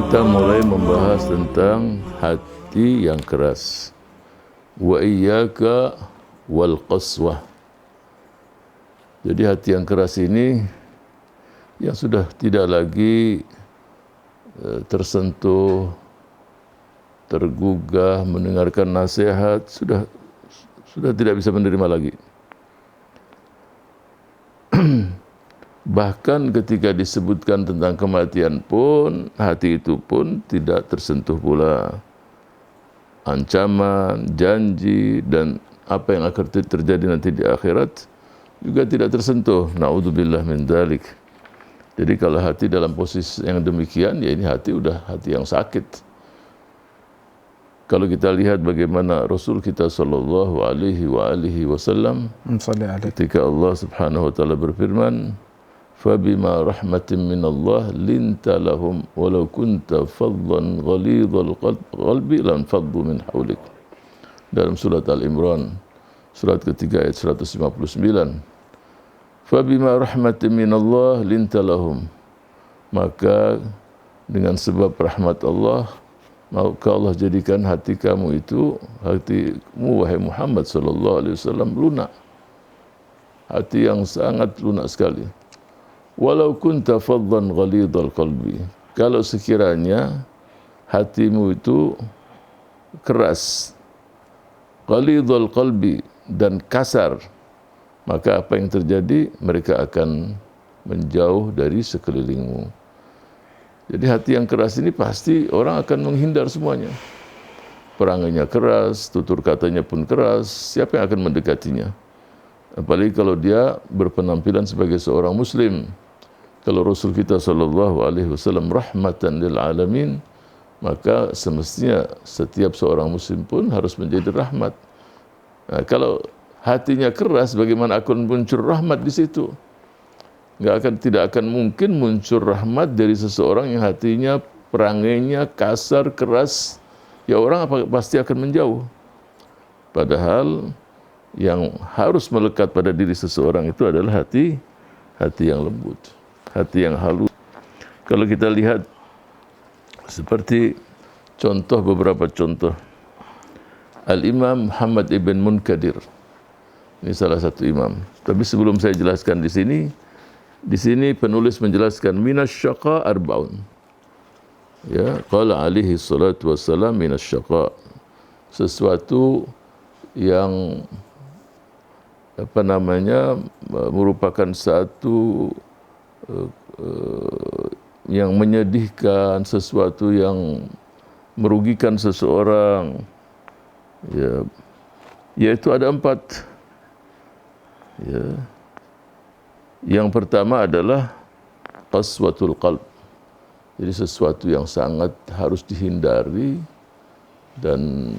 Kita mulai membahas tentang hati yang keras. Wa iyyaka wal qaswah. Jadi hati yang keras ini yang sudah tidak lagi tersentuh, tergugah, mendengarkan nasihat, sudah tidak bisa menerima lagi. Bahkan ketika disebutkan tentang kematian pun, hati itu pun tidak tersentuh pula. Ancaman, janji, dan apa yang akan terjadi nanti di akhirat juga tidak tersentuh. Na'udzubillah min dzalik. Jadi kalau hati dalam posisi yang demikian, ya ini hati yang sakit. Kalau kita lihat bagaimana Rasul kita sallallahu alaihi wasallam ketika Allah Subhanahu wa taala berfirman, فَبِمَا رَحْمَةٍ مِّنَ اللَّهِ لِنْتَ لَهُمْ وَلَوْ كُنْتَ فَظًّا غَلِيظَ الْقَلْبِ لَانفَضُّوا مِنْ حَوْلِكَ. Dalam surat Al-Imran, surat ketiga ayat 159. فَبِمَا رَحْمَةٍ مِّنَ اللَّهِ لِنْتَ لَهُمْ. Maka dengan sebab rahmat Allah, maka Allah jadikan hati kamu itu, hatimu wahai Muhammad sallallahu alaihi wasallam lunak. Hati yang sangat lunak sekali. Walau kunta faddan ghalidhal qalbi. Kalau sekiranya hatimu itu keras, ghalidhal qalbi, dan kasar, maka apa yang terjadi? Mereka akan menjauh dari sekelilingmu. Jadi hati yang keras ini pasti orang akan menghindar semuanya. Perangannya keras, tutur katanya pun keras, siapa yang akan mendekatinya? Apalagi kalau dia berpenampilan sebagai seorang muslim. Kalau Rasul kita sallallahu alaihi wasallam rahmatan lil alamin, maka semestinya setiap seorang muslim pun harus menjadi rahmat. Nah, kalau hatinya keras, bagaimana akan muncul rahmat di situ? Tidak akan mungkin muncul rahmat dari seseorang yang hatinya, perangainya kasar, keras. Ya orang pasti akan menjauh. Padahal yang harus melekat pada diri seseorang itu adalah hati yang lembut, hati yang halus. Kalau kita lihat seperti beberapa contoh, Al-Imam Muhammad ibn Munkadir, ini salah satu imam. Tapi sebelum saya jelaskan di sini penulis menjelaskan minasyaqa arba'un. Ya, qala alaihi salatu wassalam minasyaqa, sesuatu yang merupakan satu yang menyedihkan, sesuatu yang merugikan seseorang, ya, yaitu ada 4. Ya. Yang pertama adalah qaswatul qalb. Jadi sesuatu yang sangat harus dihindari dan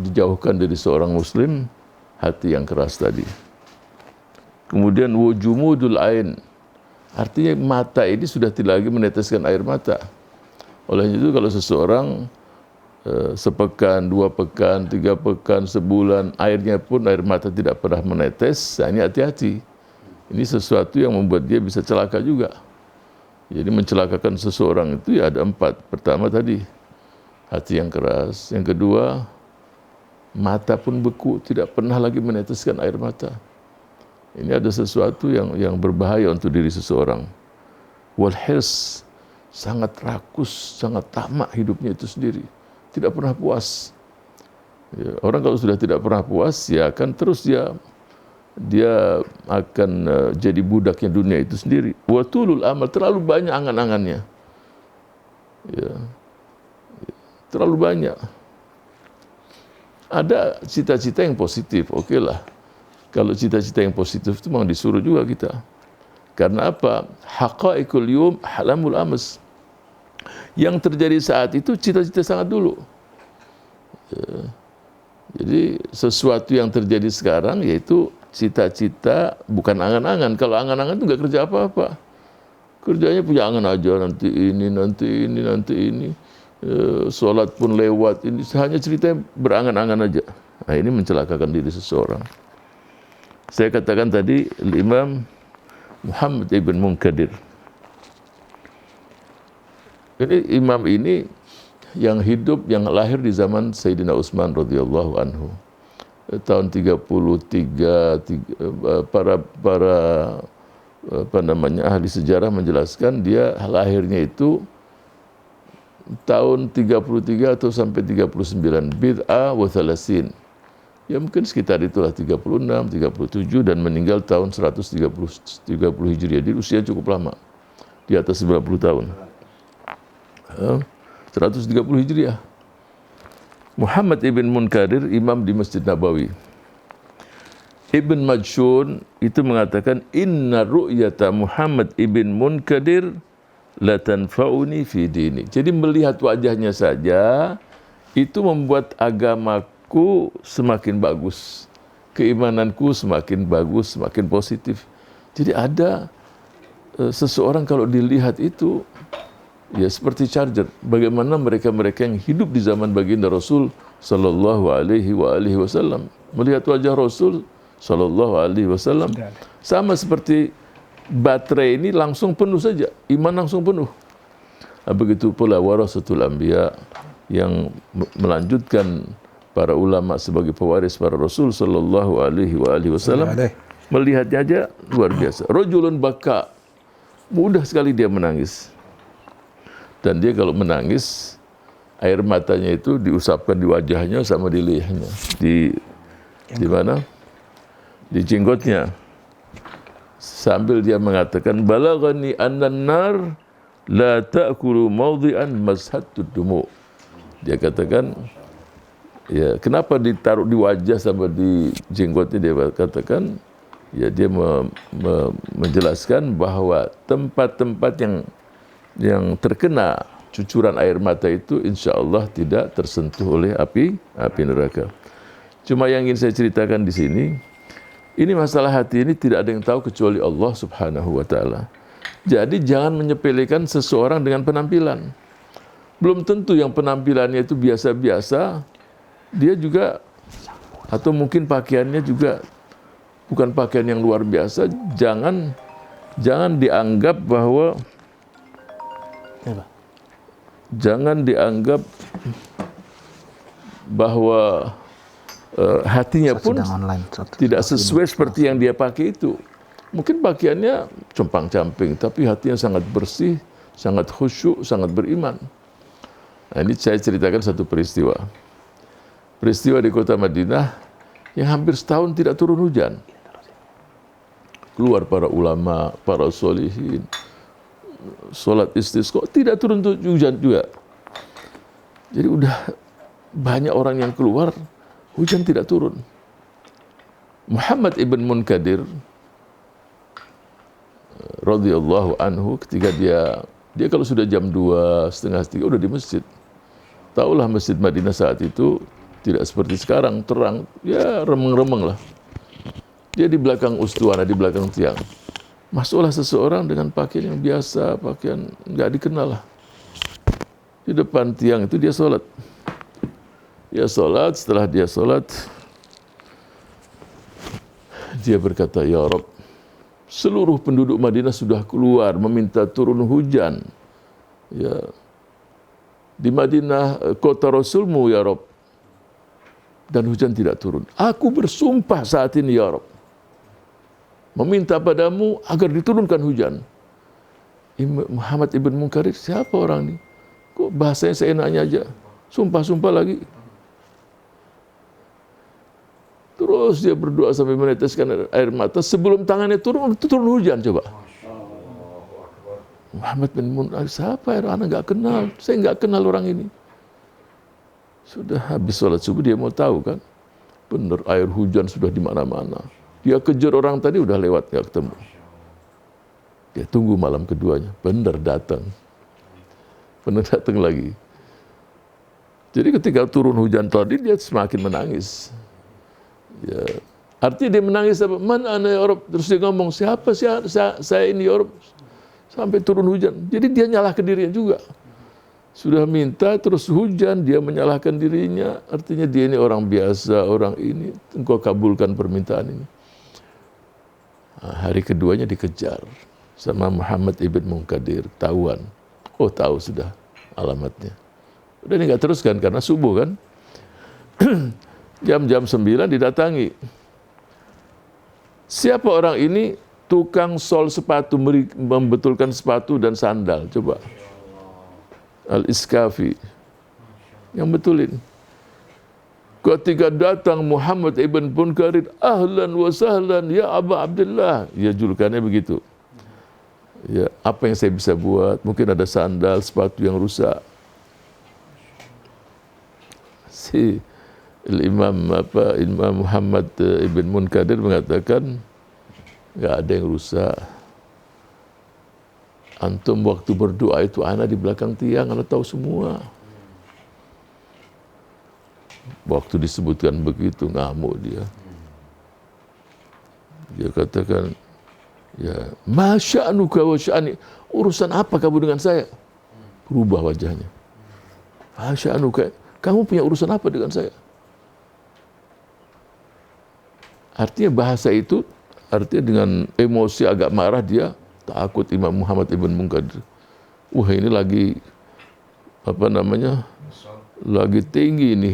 dijauhkan dari seorang muslim, hati yang keras tadi. Kemudian wujumudul ain, artinya mata ini sudah tidak lagi meneteskan air mata. Oleh itu kalau seseorang sepekan, 2 pekan, 3 pekan, sebulan, air mata tidak pernah menetes, ini hati-hati. Ini sesuatu yang membuat dia bisa celaka juga. Jadi mencelakakan seseorang itu ya ada 4. Pertama tadi, hati yang keras. Yang kedua, mata pun beku, tidak pernah lagi meneteskan air mata. Ini ada sesuatu yang berbahaya untuk diri seseorang. Wal hirs, sangat rakus, sangat tamak hidupnya itu sendiri, tidak pernah puas. Ya, orang kalau sudah tidak pernah puas, ya akan terus dia akan jadi budaknya dunia itu sendiri. Wa tulul amal, terlalu banyak angan-angannya. Ya, terlalu banyak. Ada cita-cita yang positif, oke lah. Kalau cita-cita yang positif itu memang disuruh juga kita. Karena apa? Haqaiqul yum halamul amas. Yang terjadi saat itu cita-cita sangat dulu. Ya. Jadi sesuatu yang terjadi sekarang yaitu cita-cita, bukan angan-angan. Kalau angan-angan itu nggak kerja apa-apa. Kerjanya punya angan aja, nanti ini. Sholat pun lewat, ini hanya ceritanya berangan-angan aja. Nah, ini mencelakakan diri seseorang. Saya katakan tadi Imam Muhammad ibn Munkadir. Ini imam ini yang hidup, yang lahir di zaman Sayyidina Utsman radhiyallahu anhu. Tahun 33, para ahli sejarah menjelaskan dia lahirnya itu tahun 33 atau sampai 39, bid'ah wa thalasin. Ya mungkin sekitar itulah 36, 37 dan meninggal tahun 130 Hijriah. Jadi usia cukup lama. Di atas 90 tahun. 130 Hijriah. Muhammad ibn Munkadir, imam di Masjid Nabawi. Ibn Majshun itu mengatakan, inna ru'yata Muhammad ibn Munkadir la tanfa'uni fi dini. Jadi melihat wajahnya saja, itu membuat agamaku semakin bagus. Keimananku semakin bagus, semakin positif. Jadi ada seseorang kalau dilihat itu, ya seperti charger. Bagaimana mereka-mereka yang hidup di zaman baginda Rasul sallallahu alaihi wasallam melihat wajah Rasul sallallahu alaihi wasallam sama seperti baterai ini langsung penuh saja, iman langsung penuh. Begitu pula warasatul anbiya yang melanjutkan para ulama sebagai pewaris para Rasul sallallahu alaihi wasallam, melihatnya aja luar biasa. Rajulun baka, mudah sekali dia menangis. Dan dia kalau menangis, air matanya itu diusapkan di wajahnya sama di lehernya. Di mana? Di jenggotnya. Sambil dia mengatakan, balaghani annan nar la ta'kulu mawdi'an mazhattud dumu. Dia katakan, ya kenapa ditaruh di wajah sama di jenggotnya, dia katakan, ya dia menjelaskan bahwa tempat-tempat yang terkena cucuran air mata itu insya Allah tidak tersentuh oleh api neraka. Cuma yang ingin saya ceritakan di sini, ini masalah hati ini tidak ada yang tahu kecuali Allah Subhanahu wa taala. Jadi jangan menyepelekan seseorang dengan penampilan. Belum tentu yang penampilannya itu biasa-biasa, dia juga atau mungkin pakaiannya juga bukan pakaian yang luar biasa. Jangan dianggap bahwa hatinya pun tidak sesuai seperti yang dia pakai itu. Mungkin pakaiannya compang-camping, tapi hatinya sangat bersih, sangat khusyuk, sangat beriman. Nah, ini saya ceritakan satu peristiwa. Peristiwa di kota Madinah yang hampir setahun tidak turun hujan. Keluar para ulama, para sholihin, sholat istisqa, tidak turun hujan juga. Jadi udah banyak orang yang keluar, hujan tidak turun. Muhammad ibn Munkadir radhiyallahu anhu, ketika dia kalau sudah jam 2, setengah 3 udah di masjid. Taulah masjid Madinah saat itu tidak seperti sekarang terang, ya remeng-remeng lah. Dia di belakang ustuana, di belakang tiang. Masuklah seseorang dengan pakaian yang biasa, pakaian nggak dikenal lah. Di depan tiang itu dia sholat. Dia sholat, setelah dia sholat, dia berkata, ya Rabb, seluruh penduduk Madinah sudah keluar meminta turun hujan. Ya, di Madinah kota Rasulmu ya Rabb, dan hujan tidak turun. Aku bersumpah saat ini ya Rabb, meminta padamu agar diturunkan hujan. Muhammad ibn Munkadir, siapa orang ini? Kok bahasanya seenaknya aja? Sumpah-sumpah lagi. Terus dia berdoa sampai meneteskan air mata. Sebelum tangannya turun hujan coba. Muhammad bin Munkadir, siapa ya? Anak nggak kenal. Saya nggak kenal orang ini. Sudah habis sholat subuh dia mau tahu kan. Benar air hujan sudah di mana-mana. Dia kejar orang tadi udah lewat nggak ketemu. Dia tunggu malam keduanya. Benar datang. Benar datang lagi. Jadi ketika turun hujan tadi dia semakin menangis. Ya, artinya dia menangis apa? Man ana ya Rabb. Terus dia ngomong, siapa saya ini ya Rabb? Sampai turun hujan. Jadi dia nyalahkan dirinya juga. Sudah minta terus hujan, dia menyalahkan dirinya. Artinya dia ini orang biasa, orang ini. Engkau kabulkan permintaan ini. Nah, hari keduanya dikejar sama Muhammad ibn Munkadir. Tahuan. Oh tahu sudah. alamatnya. Udah ini nggak teruskan karena subuh kan. Jam-jam 9 didatangi. Siapa orang ini? Tukang sol sepatu, membetulkan sepatu dan sandal. Coba. Al-Iskafi. Yang betulin. Ketika datang Muhammad ibn Munkadir, ahlan wa sahlan ya Aba Abdullah. Ya julukannya begitu. Ya, apa yang saya bisa buat? Mungkin ada sandal, sepatu yang rusak. Si Imam Muhammad ibn Munkadir mengatakan, nggak ada yang rusak. Antum waktu berdoa itu ana di belakang tiang, ana tahu semua. Waktu disebutkan begitu ngamuk dia. Dia katakan, ya, masya'nuka wa sya'ni. Urusan apa kamu dengan saya? Berubah wajahnya. Masya'nuka, kamu punya urusan apa dengan saya? Artinya bahasa itu, artinya dengan emosi agak marah dia, takut Imam Muhammad ibn Munkadir. Wah ini lagi, lagi tinggi ini.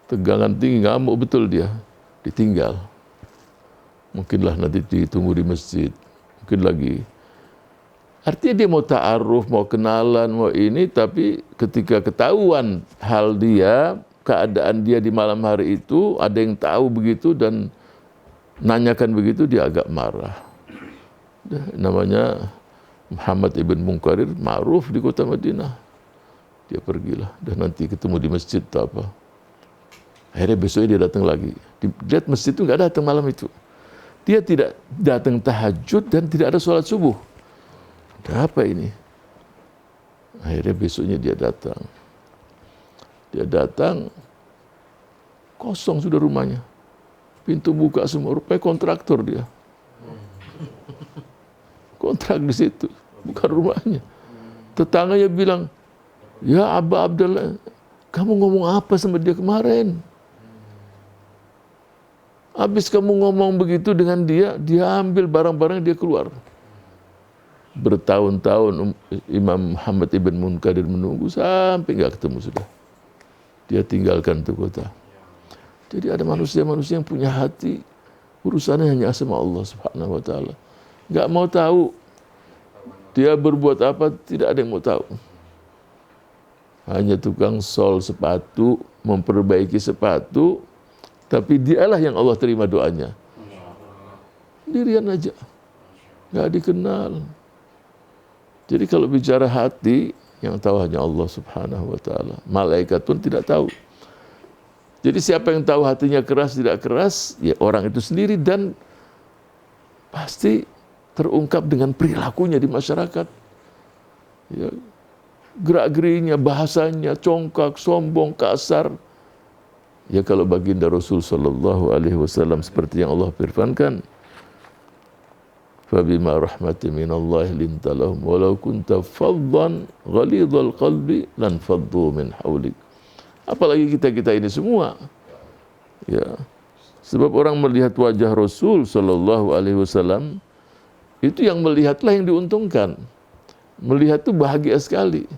Tegangan tinggi, ngamuk betul dia. Ditinggal. Mungkinlah nanti ditunggu di masjid. Mungkin lagi. Artinya dia mau ta'aruf, mau kenalan, mau ini, tapi ketika ketahuan hal dia, keadaan dia di malam hari itu, ada yang tahu begitu dan nanyakan begitu, dia agak marah. Namanya Muhammad ibn Munkadir, ma'ruf di kota Madinah. Dia pergilah, dan nanti ketemu di masjid atau apa. Akhirnya besoknya dia datang lagi. Lihat masjid itu nggak datang malam itu. Dia tidak datang tahajud dan tidak ada sholat subuh. Ada apa ini? Akhirnya besoknya dia datang. Dia datang, kosong sudah rumahnya. Pintu buka semua, rupanya kontraktor dia. Kontrak di situ, bukan rumahnya. Tetangganya bilang, ya Aba Abdullah, kamu ngomong apa sama dia kemarin? Habis kamu ngomong begitu dengan dia, dia ambil barang-barang, dia keluar. Bertahun-tahun Imam Muhammad ibn Munkadir menunggu sampai nggak ketemu sudah. Dia tinggalkan itu kota. Jadi ada manusia-manusia yang punya hati, urusannya hanya sama Allah Subhanahu wa taala. Nggak mau tahu dia berbuat apa, tidak ada yang mau tahu. Hanya tukang sol sepatu, memperbaiki sepatu, tapi dialah yang Allah terima doanya. Dirian aja, nggak dikenal. Jadi kalau bicara hati, yang tahu hanya Allah Subhanahu wa taala. Malaikat pun tidak tahu. Jadi siapa yang tahu hatinya keras tidak keras, ya orang itu sendiri, dan pasti terungkap dengan perilakunya di masyarakat. Ya, gerak-geriknya, bahasanya, congkak, sombong, kasar. Ya kalau baginda Rasul sallallahu alaihi wasallam seperti yang Allah firmankan, "Fabima rahmatin minallahi linta lahum walau kunta faddan ghalidhal qalbi lan faddu min haulik." Apalagi kita ini semua. Ya. Sebab orang melihat wajah Rasul sallallahu alaihi wasallam, itu yang melihatlah yang diuntungkan. Melihat itu bahagia sekali.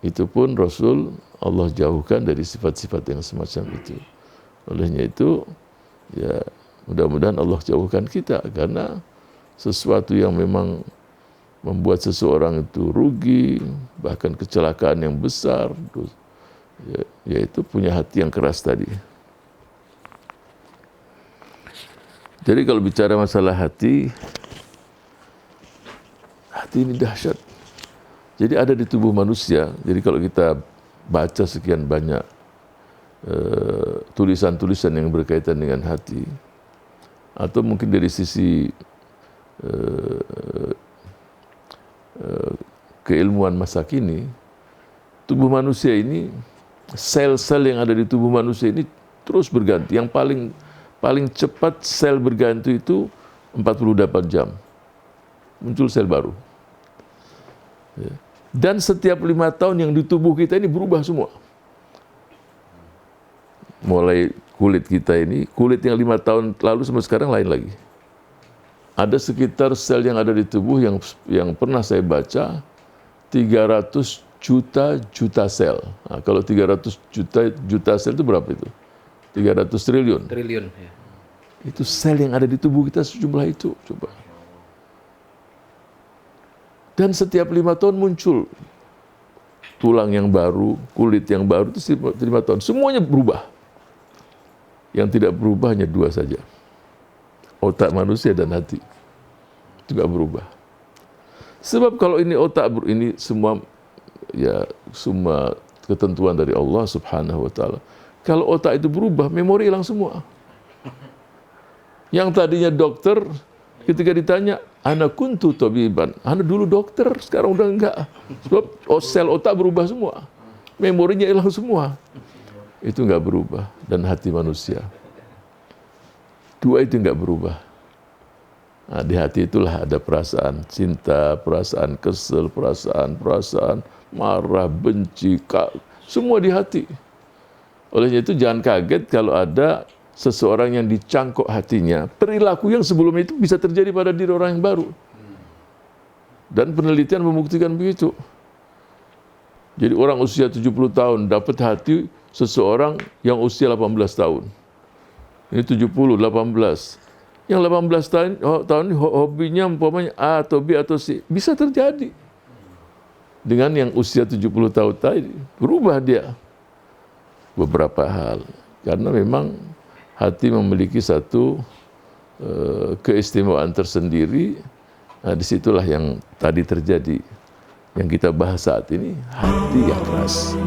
Itu pun Rasul Allah jauhkan dari sifat-sifat yang semacam itu. Olehnya itu, ya mudah-mudahan Allah jauhkan kita, karena sesuatu yang memang membuat seseorang itu rugi, bahkan kecelakaan yang besar, yaitu punya hati yang keras tadi. Jadi kalau bicara masalah hati, hati ini dahsyat. Jadi ada di tubuh manusia. Jadi kalau kita baca sekian banyak tulisan-tulisan yang berkaitan dengan hati, atau mungkin dari sisi keilmuan masa kini, tubuh manusia ini, sel-sel yang ada di tubuh manusia ini terus berganti. Yang paling cepat sel berganti itu 48 jam. Muncul sel baru. Ya. Dan setiap 5 tahun yang di tubuh kita ini berubah semua. Mulai kulit kita ini, kulit yang 5 tahun lalu sama sekarang lain lagi. Ada sekitar sel yang ada di tubuh yang pernah saya baca, 300 juta sel. Nah, kalau 300 juta sel itu berapa itu? 300 triliun. Triliun. Ya. Itu sel yang ada di tubuh kita sejumlah itu. Coba. Dan setiap 5 tahun muncul tulang yang baru, kulit yang baru, itu 5 tahun. Semuanya berubah. Yang tidak berubah hanya 2 saja. Otak manusia dan hati. Itu nggak berubah. Sebab kalau ini otak, ini semua ketentuan dari Allah Subhanahu wa taala. Kalau otak itu berubah, memori hilang semua. Yang tadinya dokter, ketika ditanya, ana kuntu tabiban, ana dulu dokter, sekarang udah enggak. Sebab sel otak berubah semua. Memorinya hilang semua. Itu enggak berubah. Dan hati manusia. 2 itu enggak berubah. Nah, di hati itulah ada perasaan cinta, perasaan kesel, perasaan marah, benci, semua di hati. Oleh itu jangan kaget kalau ada seseorang yang dicangkok hatinya, perilaku yang sebelumnya itu bisa terjadi pada diri orang yang baru. Dan penelitian membuktikan begitu. Jadi orang usia 70 tahun dapat hati seseorang yang usia 18 tahun. Ini 70, 18. Yang 18 tahun hobinya umpamanya A atau B atau C. Bisa terjadi. Dengan yang usia 70 tahun tadi. Berubah dia. Beberapa hal. Karena memang hati memiliki satu keistimewaan tersendiri. Nah, disitulah yang tadi terjadi. Yang kita bahas saat ini, hati yang keras.